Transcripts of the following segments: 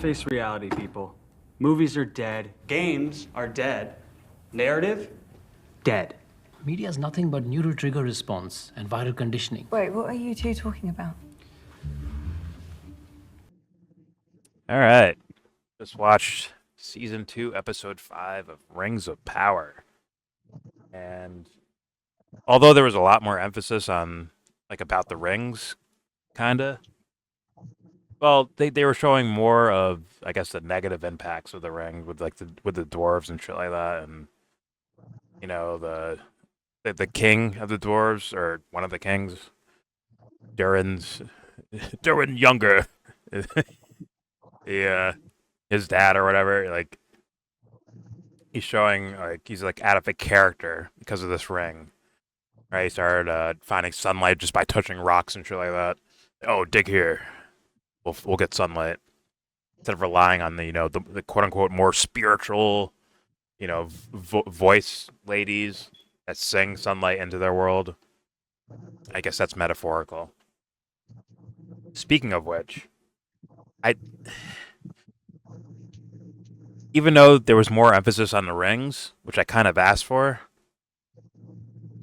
Face reality, people. Movies are dead. Games are dead. Narrative? Dead. Media is nothing but neural trigger response and viral conditioning. Wait, what are you two talking about? All right. Just watched season 2, episode 5 of Rings of Power. And although there was a lot more emphasis on, like, about the rings, kinda, well, they were showing more of, I guess, the negative impacts of the ring with, like, with the dwarves and shit like that. And, you know, the king of the dwarves, or one of the kings, Durin Younger. Yeah. His dad or whatever, like, he's showing, like, he's, like, out of a character because of this ring. Right? He started finding sunlight just by touching rocks and shit like that. Oh, dig here. We'll get sunlight. Instead of relying on the quote-unquote more spiritual, voice ladies that sing sunlight into their world. I guess that's metaphorical. Speaking of which, even though there was more emphasis on the rings, which I kind of asked for,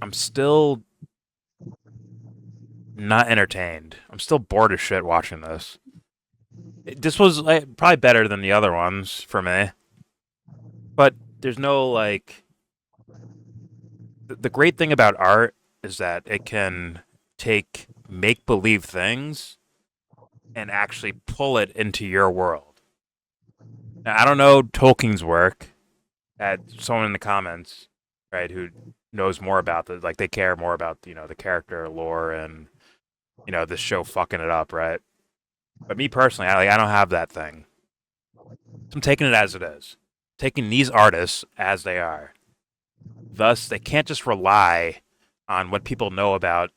I'm still not entertained. I'm still bored as shit watching this. This was probably better than the other ones for me. But there's no, like... The great thing about art is that it can take make-believe things and actually pull it into your world. Now, I don't know Tolkien's work. Someone in the comments, right, who knows more about the, like, they care more about, the character lore and, this show fucking it up, right? But me personally, I don't have that thing. So I'm taking it as it is. Taking these artists as they are. Thus, they can't just rely on what people know about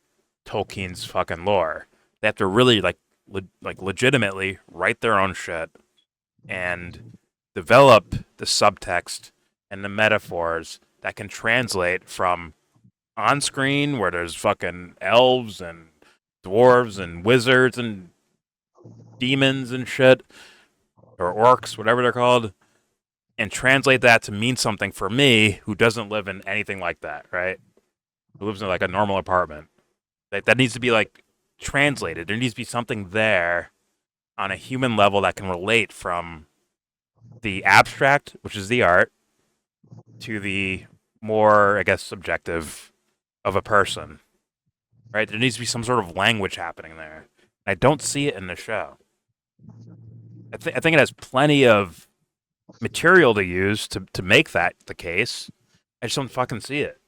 Tolkien's fucking lore. They have to really, legitimately write their own shit and develop the subtext and the metaphors that can translate from on screen, where there's fucking elves and dwarves and wizards and demons and shit, or orcs, whatever they're called, and translate that to mean something for me, who doesn't live in anything like that, right? Who lives in, like, a normal apartment. That needs to be, like, translated. There needs to be something there on a human level that can relate from the abstract, which is the art, to the more, I guess, subjective of a person, right? There needs to be some sort of language happening there. I don't see it in the show. I think it has plenty of material to use to make that the case. I just don't fucking see it.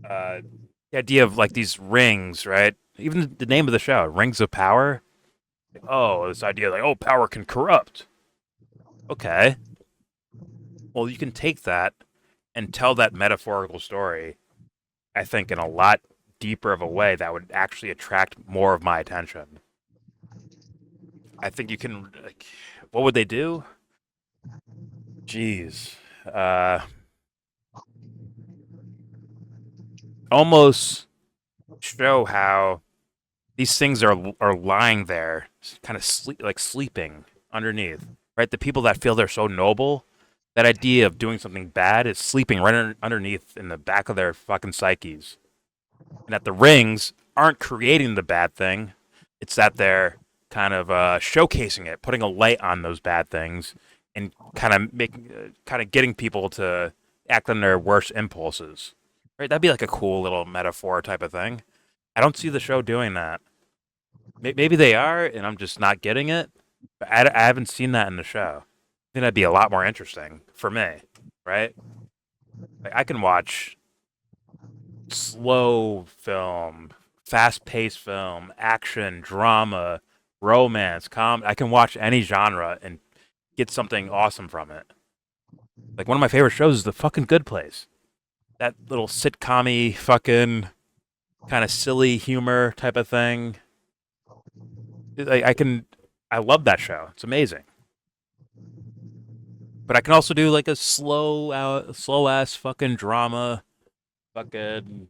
The idea of, like, these rings, right? Even the name of the show, Rings of Power. Oh, this idea, like, oh, power can corrupt. Okay. Well, you can take that and tell that metaphorical story, I think, in a lot deeper of a way that would actually attract more of my attention. I think you can, like, what would they do? Jeez. Almost show how these things are lying there, kind of sleeping underneath, right? The people that feel they're so noble, that idea of doing something bad is sleeping right underneath in the back of their fucking psyches. And that the rings aren't creating the bad thing. It's that they're kind of showcasing it, putting a light on those bad things, and kind of getting people to act on their worst impulses. Right? That'd be like a cool little metaphor type of thing. I don't see the show doing that. Maybe they are, and I'm just not getting it. But I haven't seen that in the show. I think that'd be a lot more interesting for me, right? Like, I can watch slow film, fast-paced film, action, drama, romance, I can watch any genre and get something awesome from it. Like, one of my favorite shows is The fucking Good Place. That little sitcom-y fucking kind of silly humor type of thing. I love that show. It's amazing. But I can also do, like, a slow ass fucking drama, fucking,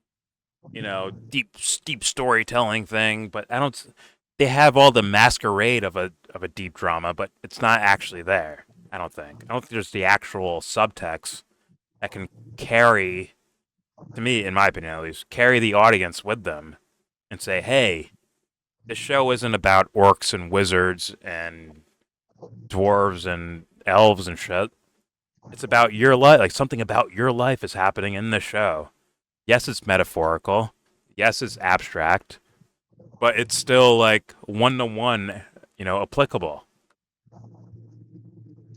deep storytelling thing. But I don't. they have all the masquerade of a deep drama, but it's not actually there. I don't think. I don't think there's the actual subtext that can carry, to me, in my opinion at least, carry the audience with them and say, hey, this show isn't about orcs and wizards and dwarves and elves and shit. It's about your life. Like, something about your life is happening in the show. Yes, it's metaphorical. Yes, it's abstract. But it's still, like, one-to-one, applicable.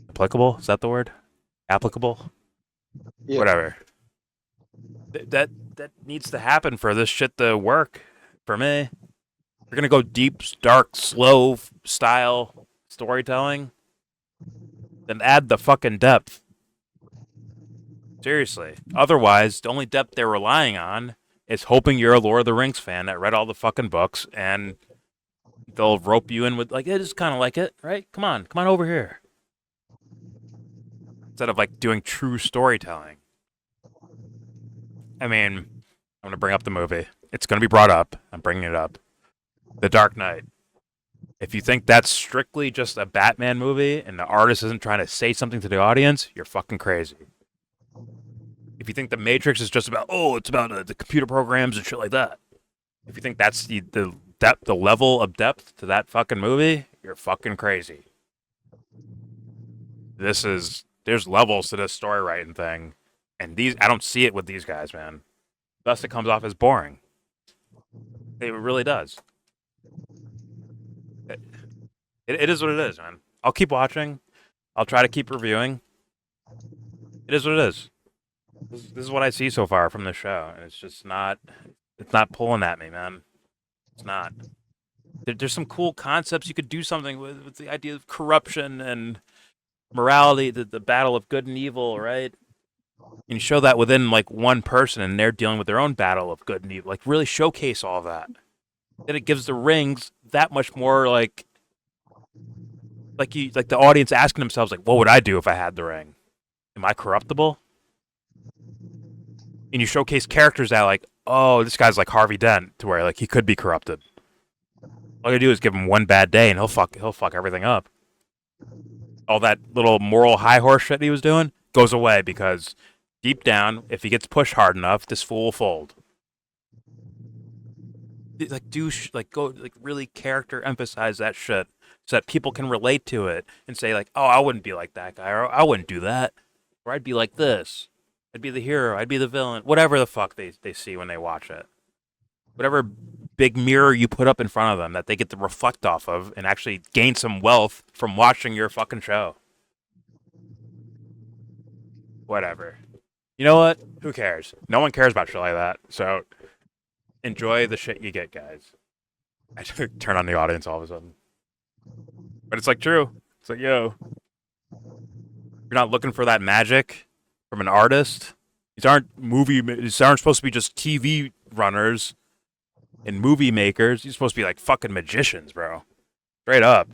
Applicable? Is that the word? Applicable? Yeah. Whatever. That needs to happen for this shit to work for me. We're gonna go deep, dark, slow style storytelling. Then add the fucking depth. Seriously. Otherwise, the only depth they're relying on is hoping you're a Lord of the Rings fan that read all the fucking books, and they'll rope you in with, like, it is kind of like it, right? Come on over here. Instead of, like, doing true storytelling. I mean, I'm going to bring up the movie. It's going to be brought up. I'm bringing it up. The Dark Knight. If you think that's strictly just a Batman movie and the artist isn't trying to say something to the audience, you're fucking crazy. If you think The Matrix is just about, it's about the computer programs and shit like that. If you think that's the depth, the level of depth to that fucking movie, you're fucking crazy. There's levels to this story writing thing. And I don't see it with these guys, man. Thus, it comes off as boring. It really does. It is what it is, man. I'll keep watching. I'll try to keep reviewing. It is what it is. This is what I see so far from the show, and it's just not. It's not pulling at me, man. It's not. There's some cool concepts you could do something with the idea of corruption and morality, the battle of good and evil, right? And you show that within, like, one person, and they're dealing with their own battle of good and evil. Like, really showcase all of that. Then it gives the rings that much more, like the audience asking themselves, like, what would I do if I had the ring? Am I corruptible? And you showcase characters that, like, oh, this guy's like Harvey Dent, to where, like, he could be corrupted. All you do is give him one bad day, and he'll fuck everything up. All that little moral high horse shit he was doing goes away because deep down, if he gets pushed hard enough, this fool will fold. Really character emphasize that shit so that people can relate to it and say, like, oh, I wouldn't be like that guy, or I wouldn't do that, or I'd be like this. I'd be the hero, I'd be the villain, whatever the fuck they see when they watch it. Whatever big mirror you put up in front of them that they get to reflect off of and actually gain some wealth from watching your fucking show. Whatever. You know what? Who cares? No one cares about shit like that. So enjoy the shit you get, guys. I just turn on the audience all of a sudden. But it's, like, true. It's like, yo, you're not looking for that magic from an artist. These aren't supposed to be just TV runners and movie makers. You're supposed to be, like, fucking magicians, bro. Straight up.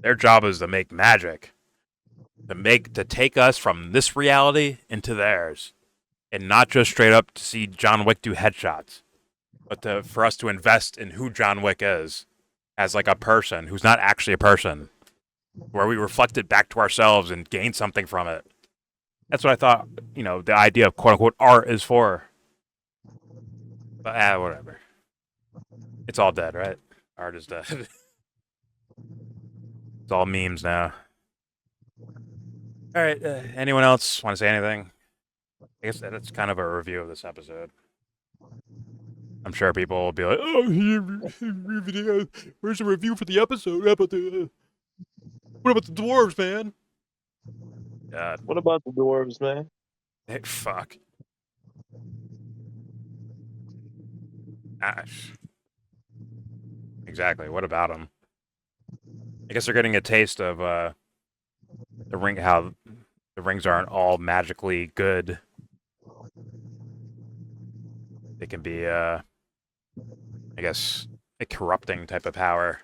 Their job is to make magic. To take us from this reality into theirs. And not just straight up to see John Wick do headshots. But for us to invest in who John Wick is. As, like, a person who's not actually a person. Where we reflect it back to ourselves and gain something from it. That's what I thought, the idea of quote-unquote art is for. But, whatever. It's all dead, right? Art is dead. It's all memes now. All right, anyone else want to say anything? I guess that's kind of a review of this episode. I'm sure people will be like, oh, where's the review for the episode? What about the dwarves, man? God. What about the dwarves, man? Hey, fuck. Ash. Exactly. What about them? I guess they're getting a taste of how the rings aren't all magically good. They can be, I guess, a corrupting type of power.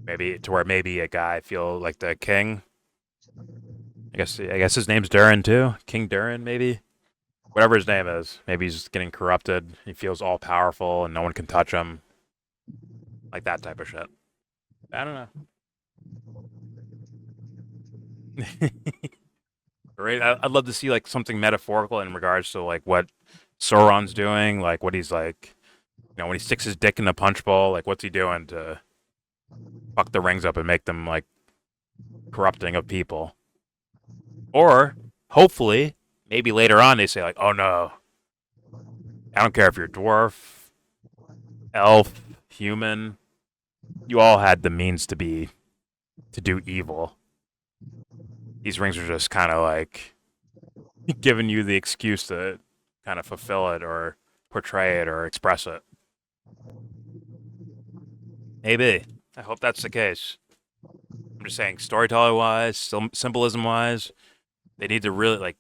Maybe to where maybe a guy feel like the king. I guess his name's Durin too. King Durin, maybe. Whatever his name is. Maybe he's getting corrupted. He feels all powerful and no one can touch him. like that type of shit. I don't know. Right? I'd love to see like something metaphorical in regards to like what Sauron's doing, like what he's like, when he sticks his dick in a punch bowl, like what's he doing to fuck the rings up and make them like corrupting of people? Or hopefully, maybe later on they say like, oh no, I don't care if you're dwarf, elf, human, you all had the means to do evil. These rings are just kind of like giving you the excuse to kind of fulfill it or portray it or express it. Maybe. I hope that's the case. I'm just saying, storytelling wise, symbolism wise, they need to really like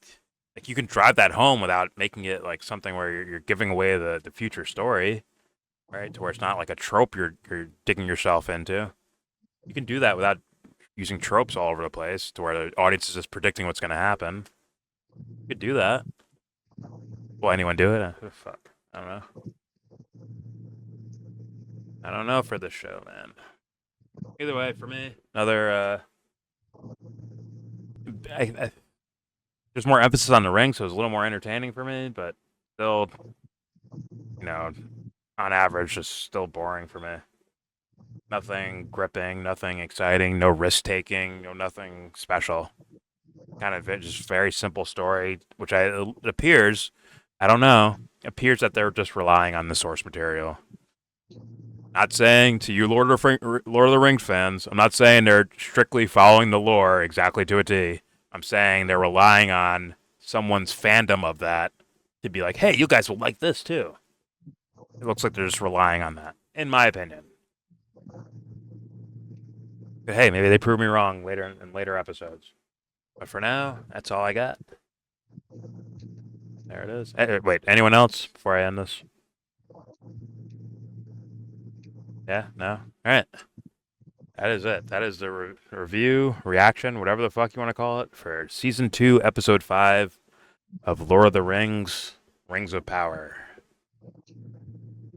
you can drive that home without making it like something where you're giving away the future story, right? To where it's not like a trope you're digging yourself into. You can do that without using tropes all over the place to where the audience is just predicting what's going to happen. You could do that. Will anyone do it? Fuck. I don't know. I don't know for this show, man. Either way, for me, another. There's more emphasis on the ring, so it's a little more entertaining for me, but still, on average, just still boring for me. Nothing gripping, nothing exciting, no risk taking, nothing special. Kind of just very simple story, which it appears, I don't know, appears that they're just relying on the source material. Not saying to you Lord of the Rings fans, I'm not saying they're strictly following the lore exactly to a T. I'm saying they're relying on someone's fandom of that to be like, hey, you guys will like this too. It looks like they're just relying on that, in my opinion. But hey, maybe they prove me wrong later in later episodes. But for now, that's all I got. There it is. Hey, wait, anyone else before I end this? Yeah? No? All right. That is it. That is the review, reaction, whatever the fuck you want to call it, for Season 2, Episode 5 of Lord of the Rings, Rings of Power.